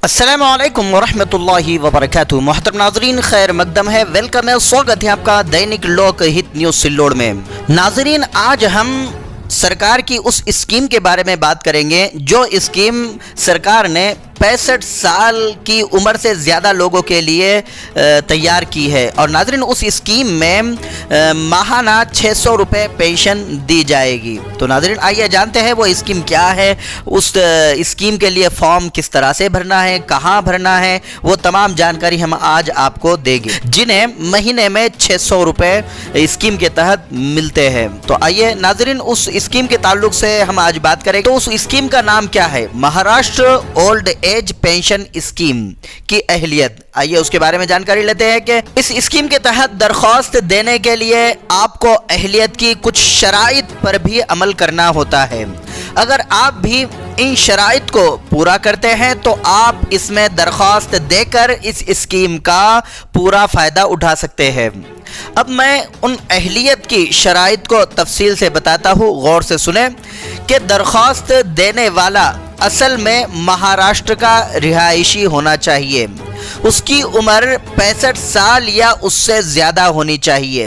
السلام علیکم ورحمۃ اللہ وبرکاتہ۔ محترم ناظرین، خیر مقدم ہے، ویلکم ہے، سواگت ہے آپ کا دینک لوک ہت نیوز سلوڑ میں۔ ناظرین، آج ہم سرکار کی اس اسکیم کے بارے میں بات کریں گے جو اسکیم سرکار نے 65 سال کی عمر سے زیادہ لوگوں کے لیے تیار کی ہے، اور ناظرین اس اسکیم میں ماہانہ 600 روپے پینشن دی جائے گی۔ تو ناظرین آئیے جانتے ہیں وہ اسکیم کیا ہے، اس اسکیم کے لیے فارم کس طرح سے بھرنا ہے، کہاں بھرنا ہے، وہ تمام جانکاری ہم آج آپ کو دیں گے، جنہیں مہینے میں 600 روپے اسکیم کے تحت ملتے ہیں۔ تو آئیے ناظرین اس اسکیم کے تعلق سے ہم آج بات کریں۔ تو اس اسکیم کا نام کیا ہے؟ Maharashtra old age pension scheme کی اہلیت۔ آئیے اس کے بارے میں جانکاری لیتے ہیں کہ اس اسکیم کے تحت درخواست دینے کے لیے آپ کو اہلیت کی کچھ شرائط پر بھی عمل کرنا ہوتا ہے۔ اگر آپ بھی ان شرائط کو پورا کرتے ہیں تو آپ اس میں درخواست دے کر اس اسکیم کا پورا فائدہ اٹھا سکتے ہیں۔ اب میں ان اہلیت کی شرائط کو تفصیل سے بتاتا ہوں، غور سے سنیں کہ درخواست دینے والا اصل میں مہاراشٹر کا رہائشی ہونا چاہیے، اس کی عمر 65 سال یا اس سے زیادہ ہونی چاہیے۔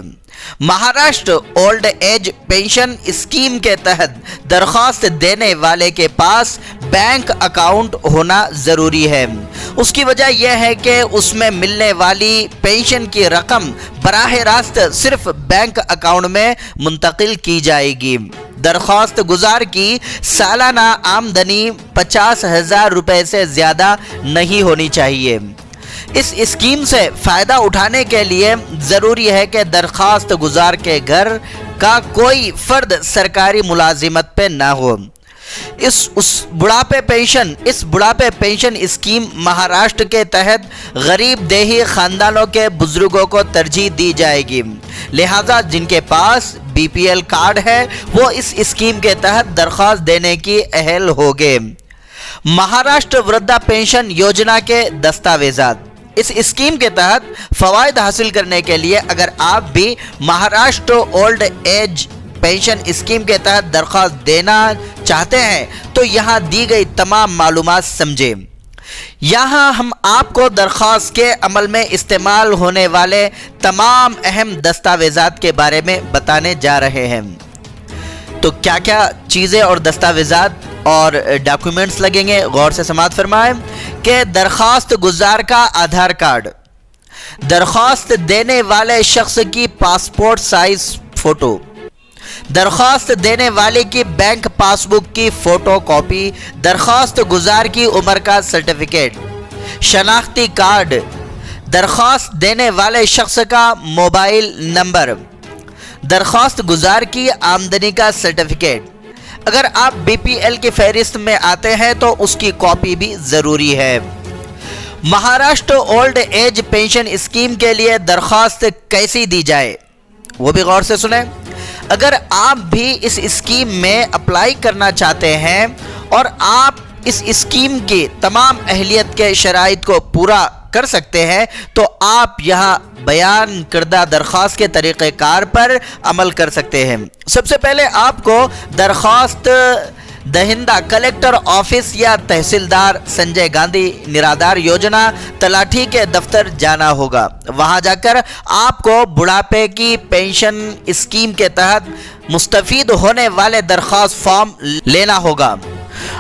Maharashtra old age pension scheme کے تحت درخواست دینے والے کے پاس بینک اکاؤنٹ ہونا ضروری ہے۔ اس کی وجہ یہ ہے کہ اس میں ملنے والی پینشن کی رقم براہ راست صرف بینک اکاؤنٹ میں منتقل کی جائے گی۔ درخواست گزار کی سالانہ آمدنی 50,000 روپے سے زیادہ نہیں ہونی چاہیے۔ اس اسکیم سے فائدہ اٹھانے کے لیے ضروری ہے کہ درخواست گزار کے گھر کا کوئی فرد سرکاری ملازمت پہ نہ ہو۔ اس بڑھاپے پینشن اسکیم مہاراشٹر کے تحت غریب دیہی خاندانوں کے بزرگوں کو ترجیح دی جائے گی، لہذا جن کے پاس BPL کارڈ ہے وہ اس اسکیم کے تحت درخواست دینے کی اہل ہوگے۔ مہاراشٹر وردھا پینشن یوجنا کے دستاویزات۔ اس اسکیم کے تحت فوائد حاصل کرنے کے لیے اگر آپ بھی Maharashtra old age pension scheme کے تحت درخواست دینا چاہتے ہیں تو یہاں دی گئی تمام معلومات سمجھیں۔ یہاں ہم آپ کو درخواست کے عمل میں استعمال ہونے والے تمام اہم دستاویزات کے بارے میں بتانے جا رہے ہیں۔ تو کیا کیا چیزیں اور دستاویزات اور ڈاکیومنٹس لگیں گے، غور سے سماعت فرمائیں کہ درخواست گزار کا آدھار کارڈ، درخواست دینے والے شخص کی پاسپورٹ سائز فوٹو، درخواست دینے والے کی بینک پاس بک کی فوٹو کاپی، درخواست گزار کی عمر کا سرٹیفکیٹ، شناختی کارڈ، درخواست دینے والے شخص کا موبائل نمبر، درخواست گزار کی آمدنی کا سرٹیفکیٹ۔ اگر آپ BPL کی فہرست میں آتے ہیں تو اس کی کاپی بھی ضروری ہے۔ Maharashtra old age pension scheme کے لیے درخواست کیسی دی جائے وہ بھی غور سے سنیں۔ اگر آپ بھی اس اسکیم میں اپلائی کرنا چاہتے ہیں اور آپ اس اسکیم کی تمام اہلیت کے شرائط کو پورا کر سکتے ہیں تو آپ یہاں بیان کردہ درخواست کے طریقہ کار پر عمل کر سکتے ہیں۔ سب سے پہلے آپ کو درخواست دہندہ کلیکٹر آفس یا تحصیلدار سنجے گاندھی نرادار یوجنا تلاٹھی کے دفتر جانا ہوگا۔ وہاں جا کر آپ کو بڑھاپے کی پینشن اسکیم کے تحت مستفید ہونے والے درخواست فارم لینا ہوگا۔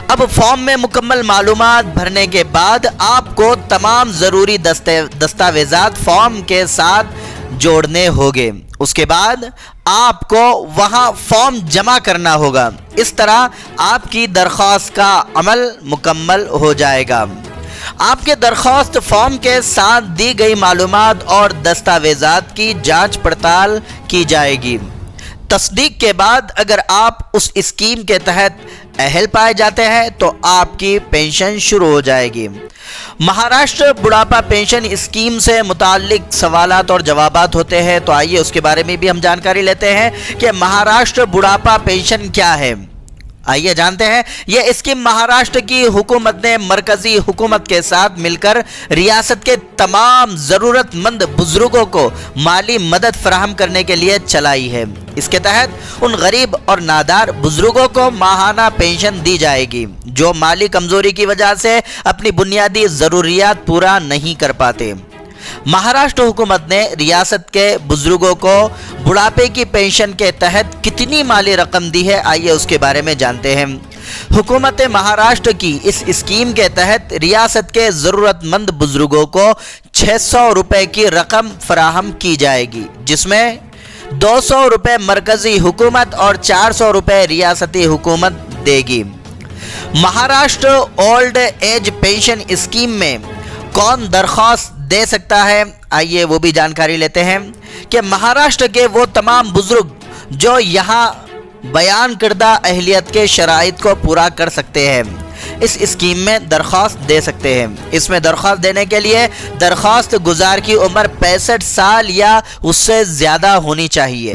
اب فارم میں مکمل معلومات بھرنے کے بعد آپ کو تمام ضروری دستاویزات فارم کے ساتھ جوڑنے ہوگے۔ اس کے بعد آپ کو وہاں فارم جمع کرنا ہوگا۔ اس طرح آپ کی درخواست کا عمل مکمل ہو جائے گا۔ آپ کے درخواست فارم کے ساتھ دی گئی معلومات اور دستاویزات کی جانچ پڑتال کی جائے گی۔ تصدیق کے بعد اگر آپ اس اسکیم کے تحت اہل پائے جاتے ہیں تو آپ کی پینشن شروع ہو جائے گی۔ مہاراشٹر بڑھاپا پینشن اسکیم سے متعلق سوالات اور جوابات ہوتے ہیں، تو آئیے اس کے بارے میں بھی ہم جانکاری لیتے ہیں کہ مہاراشٹر بڑھاپا پینشن کیا ہے۔ آئیے جانتے ہیں یہ اسکیم مہاراشٹر کی حکومت نے مرکزی حکومت کے ساتھ مل کر ریاست کے تمام ضرورت مند بزرگوں کو مالی مدد فراہم کرنے کے لیے چلائی ہے۔ اس کے تحت ان غریب اور نادار بزرگوں کو ماہانہ پینشن دی جائے گی جو مالی کمزوری کی وجہ سے اپنی بنیادی ضروریات پورا نہیں کر پاتے۔ مہاراشٹر حکومت نے ریاست کے بزرگوں کو بڑھاپے کی پینشن کے تحت کتنی مالی رقم دی ہے، آئیے اس کے بارے میں جانتے ہیں۔ حکومت مہاراشٹر کی اس اسکیم کے تحت ریاست کے ضرورت مند بزرگوں کو 600 روپے کی رقم فراہم کی جائے گی، جس میں 200 روپے مرکزی حکومت اور 400 روپے ریاستی حکومت دے گی۔ Maharashtra old age pension scheme میں کون درخواست دے سکتا ہے، آئیے وہ بھی جانکاری لیتے ہیں کہ مہاراشٹر کے وہ تمام بزرگ جو یہاں بیان کردہ اہلیت کے شرائط کو پورا کر سکتے ہیں اس اسکیم میں درخواست دے سکتے ہیں۔ اس میں درخواست دینے کے لیے درخواست گزار کی عمر 65 سال یا اس سے زیادہ ہونی چاہیے۔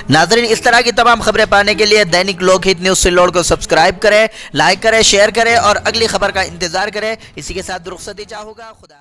ناظرین، اس طرح کی تمام خبریں پانے کے لیے دینک لوک ہت نیوز سلوڑ کو سبسکرائب کریں، لائک کریں، شیئر کریں اور اگلی خبر کا انتظار کریں۔ اسی کے ساتھ رخصتی چاہوں گا۔ خدا